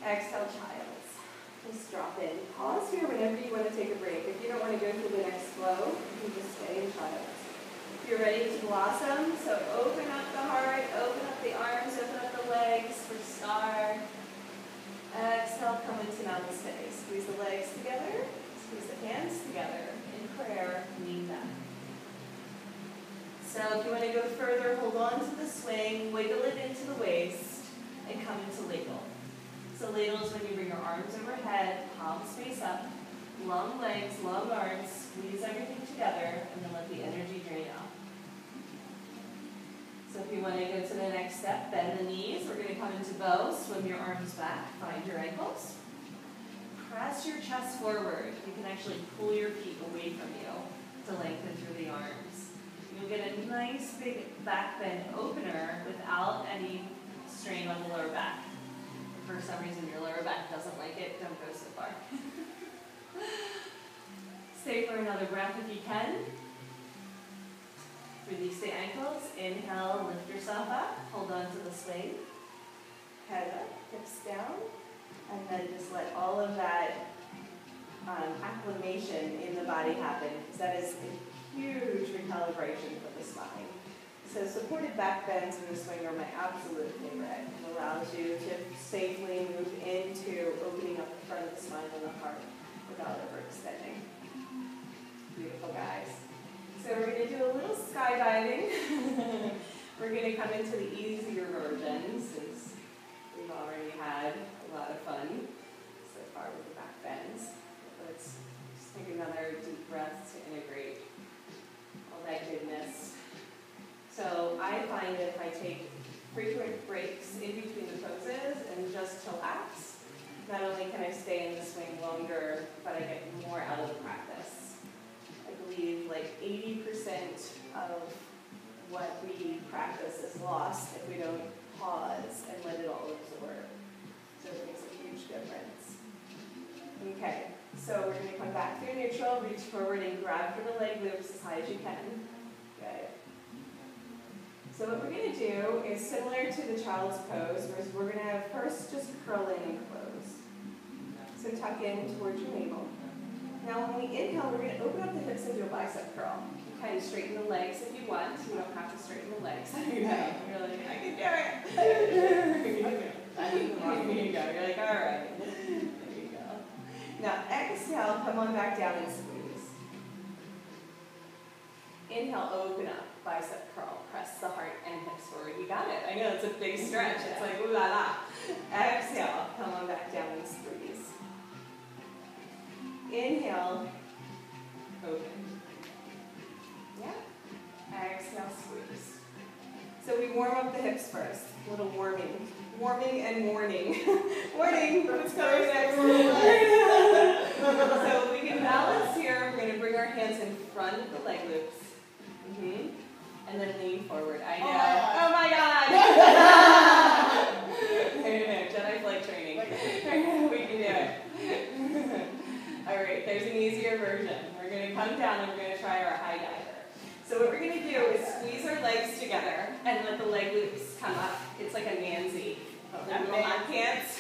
Exhale, child's. Just drop in. Pause here whenever you want to take a break. If you don't want to go through the next flow, you can just stay in child's. If you're ready to blossom, so open up the heart, open up the arms, open up the legs for star. Exhale, come into namaste. Squeeze the legs together, squeeze the hands together. In prayer, lean back. So if you want to go further, hold on to the swing, wiggle it into the waist, and come into ladle. So ladle is when you bring your arms overhead, palms face up, long legs, long arms, squeeze everything together, and then let the energy drain out. So if you want to go to the next step, bend the knees. We're going to come into bow, swim your arms back, find your ankles. Press your chest forward. You can actually pull your feet away from you to lengthen through the arms. You'll get a nice big back bend opener without any strain on the lower back. If for some reason your lower back doesn't like it, don't go so far. Stay for another breath if you can. Release the ankles. Inhale, lift yourself up. Hold on to the swing. Head up, hips down. And then just let all of that acclimation in the body happen, because that is a huge recalibration for the spine. So supported back bends in the swing are my absolute favorite. It allows you to safely move into opening up the front of the spine and the heart without overextending. Beautiful, guys. So we're going to do a little skydiving. We're going to come into the easier version since we've already had a lot of fun so far with the back bends. Let's just take another deep breath to integrate all that goodness. So I find that if I take frequent breaks in between the poses and just chillax, not only can I stay in the swing longer, but I get more out of the practice. I believe like 80% of what we practice is lost if we don't pause and let it all absorb. So it makes a huge difference. Okay, so we're going to come back through neutral, reach forward and grab for the leg loops as high as you can. Good. So what we're going to do is similar to the child's pose, where we're going to first just curl in and close. So tuck in towards your navel. Now when we inhale, we're going to open up the hips and do a bicep curl. You kind of straighten the legs if you want. You don't have to straighten the legs. You're like, I can do it. There you go. You're like, all right. There you go. Now exhale, come on back down and squeeze. Inhale, open up, bicep curl. Press the heart and hips forward. You got it. I know it's a big stretch. It's like, ooh la la. Exhale, come on back down and squeeze. Inhale, open. Yeah. Exhale, squeeze. So we warm up the hips first. A little warming. Warming and morning. Morning, what's coming next? So we can balance here. We're going to bring our hands in front of the leg loops. And then lean forward. I know. Oh my God! Jedi flight training. We can do it. All right, there's an easier version. We're going to come down and we're going to try our high diver. So what we're going to do is squeeze our legs together and let the leg loops come up. It's like a Nancy. Little hot pants.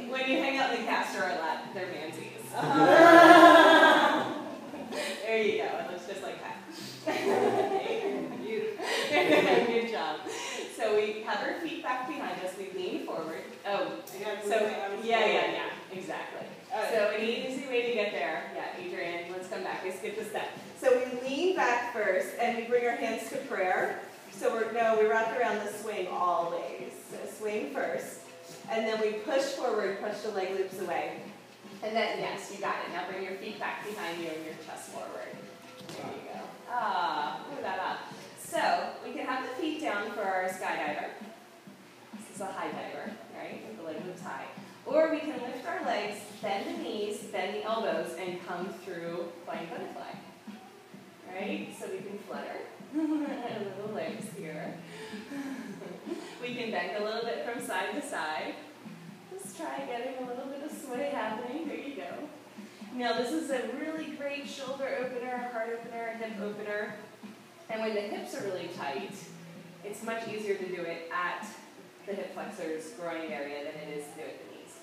When you hang out in the caster a lot, they're Nancy's. There you go. It looks just like that. Good job. So we have our feet back behind us. We lean forward. Oh, so yeah, exactly. So an easy way to get there. Yeah, Adrian, let's come back. We skipped a step. So we lean back first, and we bring our hands to prayer. So we wrap around the swing always. So swing first, and then we push forward, push the leg loops away. And then, yes, you got it. Now bring your feet back behind you and your chest forward. There you go. Ah, move that up. So we can have the feet down for our skydiver. This is a high diver, right? With the leg loops high. Or we can lift our legs, bend the knees, bend the elbows, and come through flying butterfly. Right? So we can flutter. Little legs here. We can bend a little bit from side to side. Just try getting a little bit of sway happening. There you go. Now this is a really great shoulder opener, heart opener, hip opener. And when the hips are really tight, it's much easier to do it at the hip flexors, groin area than it is to do it at the knees.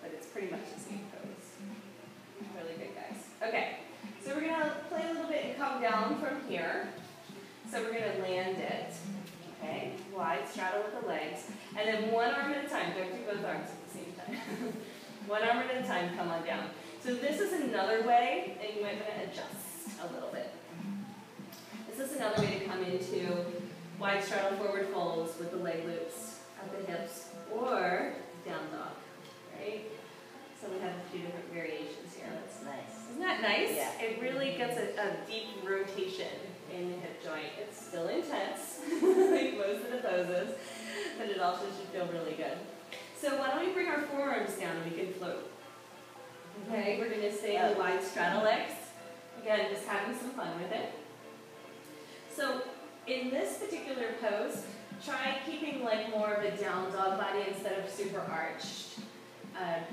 But it's pretty much the same pose. Really good, guys. Okay, so we're going to play a little bit and come down from here. So we're going to land it. Okay, wide straddle with the legs. And then one arm at a time. Don't do both arms at the same time. One arm at a time, come on down. So this is another way, and you might want to adjust a little bit. This is another way to come into wide straddle forward folds with the leg loops at the hips, or down dog, right? So we have a few different variations here. That's nice. Isn't that nice? Yeah. It really gets a deep rotation in the hip joint. It's still intense, like most of the poses, but it also should feel really good. So why don't we bring our forearms down and we can float. Okay, we're going to stay in the wide straddle legs. Again, just having some fun with it. So in this particular pose, try keeping like more of a down dog body instead of super arched.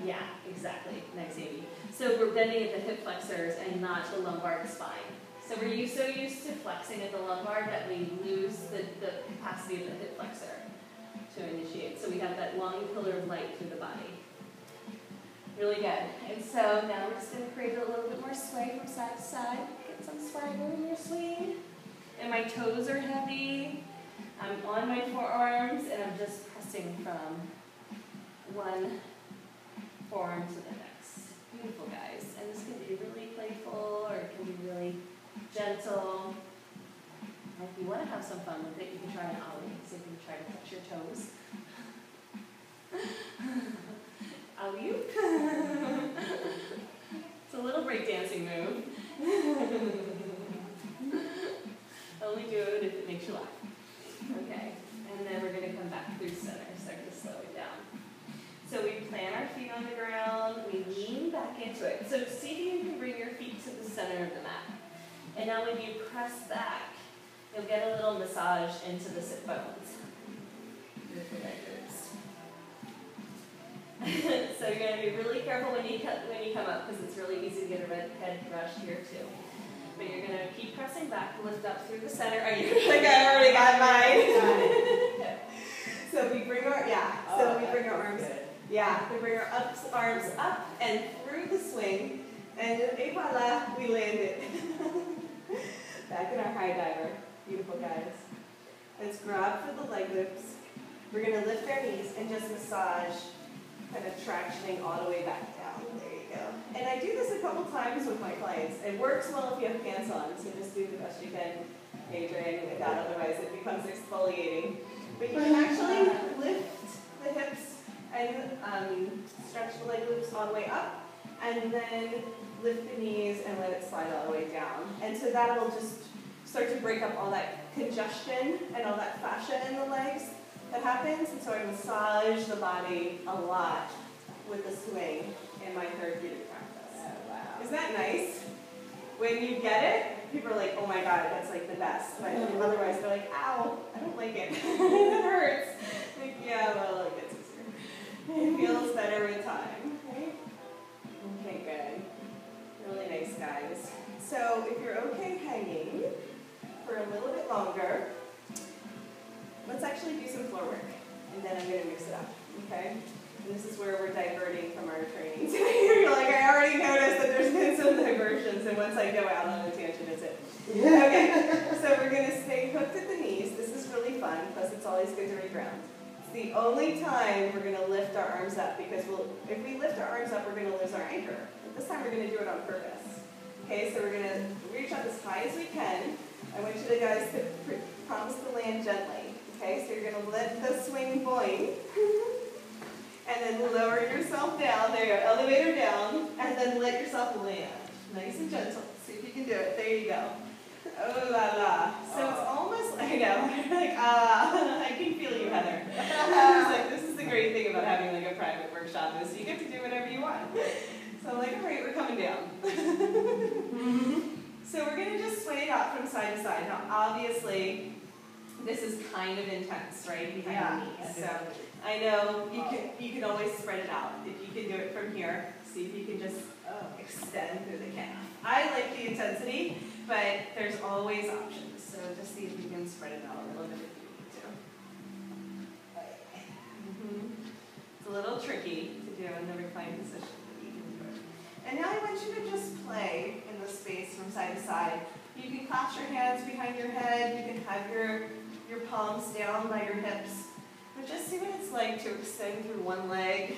Yeah, exactly. Nice, Amy. So we're bending at the hip flexors and not the lumbar spine. So we're so used to flexing at the lumbar that we lose the capacity of the hip flexor to initiate. So we have that long pillar of light through the body. Really good. And so now we're just going to create a little bit more sway from side to side. Get some swagger in your swing. And my toes are heavy. I'm on my forearms and I'm just pressing from one forearm to the next. Beautiful, guys. And this can be really playful or it can be really gentle. And if you want to have some fun with it, you can try an ollie. So you can try to touch your toes. Alley-oop. It's a little breakdancing move. Only do it if it makes you laugh. Okay, and then we're going to come back through center, start to slow it down. So we plant our feet on the ground, we lean back into it. So see if you can bring your feet to the center of the mat. And now when you press back, you'll get a little massage into the sit bones. So you're going to be really careful when you come up because it's really easy to get a red head rush here too. But you're going to keep pressing back, lift up through the center. Are you like I already got mine? So we bring our we bring our arms. Good. Yeah, we bring our arms up and through the swing, and et voila, we land it. Back in our high diver. Beautiful, guys. Let's grab for the leg loops. We're going to lift our knees and just massage, kind of tractioning all the way back down. There you go. And I do this a couple times with my clients. It works well if you have pants on, so just do the best you can, Adrian, with that, otherwise it becomes exfoliating. But you can actually lift the hips and stretch the leg loops all the way up, and then lift the knees and let it slide all the way down. And so that will just start to break up all that congestion and all that fascia in the legs that happens. And so I massage the body a lot with the swing in my therapeutic practice. Oh, wow. Isn't that nice? When you get it, people are like, oh my God, that's like the best. But otherwise they're like, ow, I don't like it. It hurts. Like, yeah, well, it gets easier. It feels better with time, right? Okay, good. Really nice, guys. So if you're okay hanging for a little bit longer, let's actually do some floor work. And then I'm going to mix it up, okay? And this is where we're diverting from our training. So you're like, I already noticed that there's been some diversions, and once I go out on a tangent, it's it. Okay, so we're going to stay hooked at the knees. This is really fun, plus it's always good to reground. It's the only time we're going to lift our arms up, because if we lift our arms up, we're going to lose our anchor. But this time we're going to do it on purpose. Okay, so we're going to reach up as high as we can. I want you guys to promise to land gently. Okay, so you're going to let the swing boing. And then lower yourself down. There you go. Elevator down. And then let yourself land. Nice and gentle. See if you can do it. There you go. Oh la la. So it's almost, I know. Like, I can feel you, Heather. This is the great thing about having like a private workshop is you get to do whatever you want. So I'm like, all right, we're coming down. So we're going to just sway it out from side to side. Now, obviously, this is kind of intense, right? Behind the knees. So I know you can always spread it out. If you can do it from here, see if you can just extend through the calf. I like the intensity, but there's always options. So just see if you can spread it out a little bit if you need little tricky to do in the reclined position. And now I want you to just play in the space from side to side. You can clasp your hands behind your head. You can have your palms down by your hips. But just see what it's like to extend through one leg,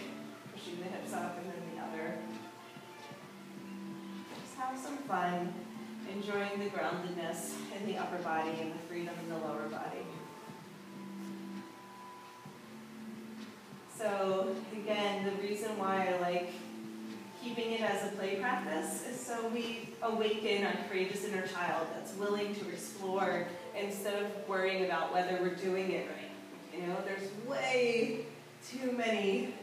pushing the hips up, and then the other. Just have some fun, enjoying the groundedness in the upper body and the freedom in the lower body. So again, the reason why I like keeping it as a play practice is so we awaken our courageous inner child that's willing to explore instead of worrying about whether we're doing it right. You know, there's way too many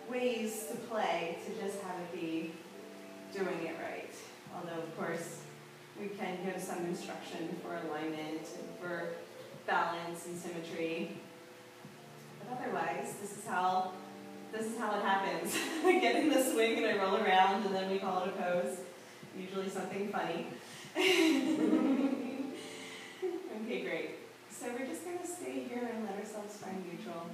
ways to play to just have it be doing it right. Although, of course, we can give some instruction for alignment and for balance and symmetry. But otherwise, this is how it happens. I get in the swing and I roll around and then we call it a pose. Usually something funny. Okay, great. So we're just going to stay here and let ourselves find neutral.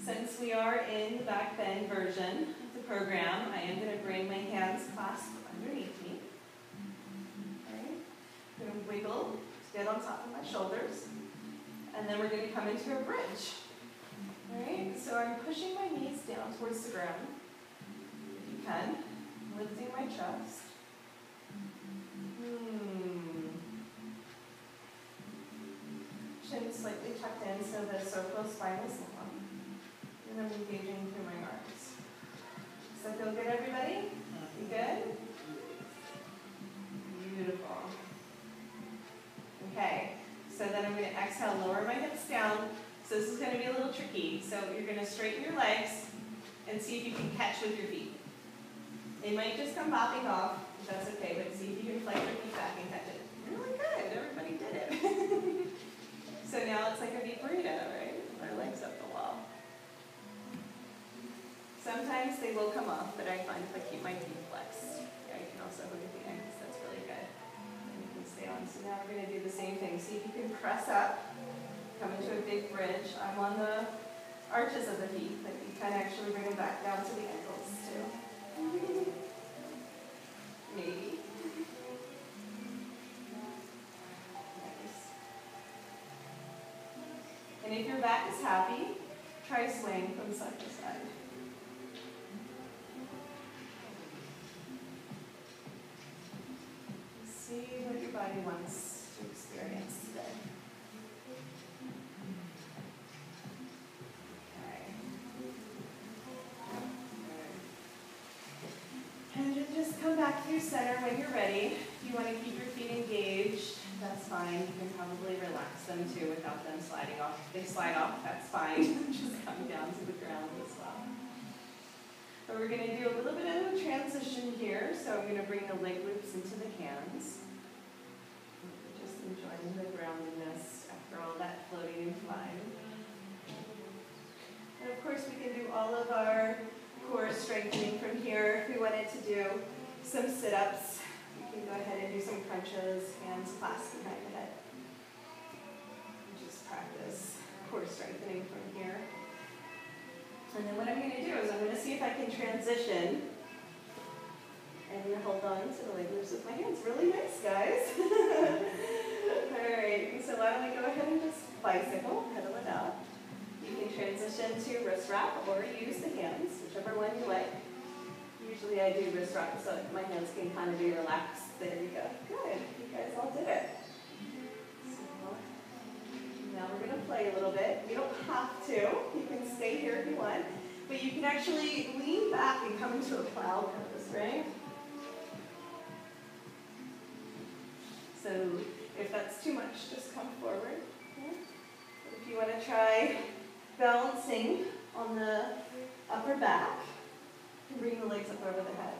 Since we are in the back bend version of the program, I am going to bring my hands clasped underneath me. Okay. I'm going to wiggle to get on top of my shoulders. And then we're going to come into a bridge. Alright, so I'm pushing my knees down towards the ground, if you can, lifting my chest. Chin slightly tucked in so the cervical spine is long. And I'm engaging through my arms. Does that feel good, everybody? You good? Beautiful. Okay, so then I'm going to exhale, lower my hips down. So this is going to be a little tricky. So you're going to straighten your legs and see if you can catch with your feet. They might just come bopping off, if that's okay, but see if you can flex your feet back and catch it. Really good, everybody did it. So now it's like a deep burrito, right? Our legs up the wall. Sometimes they will come off, but I find if I keep my feet flexed, yeah, you can also hook at the ankles, that's really good. And you can stay on. So now we're going to do the same thing. See if you can press up. Come into a big bridge. I'm on the arches of the feet, but you can actually bring them back down to the ankles too. Maybe. Nice. And if your back is happy, try swaying from side to side. See what your body wants to experience today. Come back to your center when you're ready. If you want to keep your feet engaged, that's fine. You can probably relax them too without them sliding off. If they slide off, that's fine. Just come down to the ground as well. But we're going to do a little bit of a transition here. So I'm going to bring the leg loops into the hands. Just enjoying the groundedness after all that floating and flying. And of course we can do all of our core strengthening from here. If we wanted to do some sit-ups, you can go ahead and do some crunches, hands clasped behind the head. Just practice core strengthening from here. And then what I'm going to do is I'm going to see if I can transition and hold on to the leg loops with my hands. Really nice, guys. All right, so why don't we go ahead and just bicycle, pedal it out. You can transition to wrist wrap or use the hands, whichever one you like. Usually I do wrist wrap so my hands can kind of be relaxed. There you go. Good. You guys all did it. So now we're going to play a little bit. You don't have to. You can stay here if you want. But you can actually lean back and come into a plow pose, right? So if that's too much, just come forward. Okay? If you want to try balancing on the upper back, and bring the legs up over the head.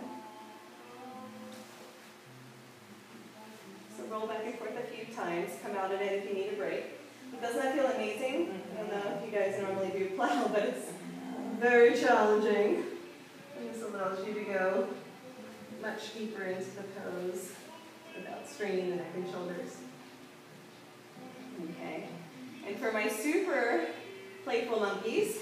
So roll back and forth a few times. Come out of it if you need a break. Doesn't that feel amazing? I don't know if you guys normally do plow, but it's very challenging. And this allows you to go much deeper into the pose without straining the neck and shoulders. Okay. And for my super playful monkeys,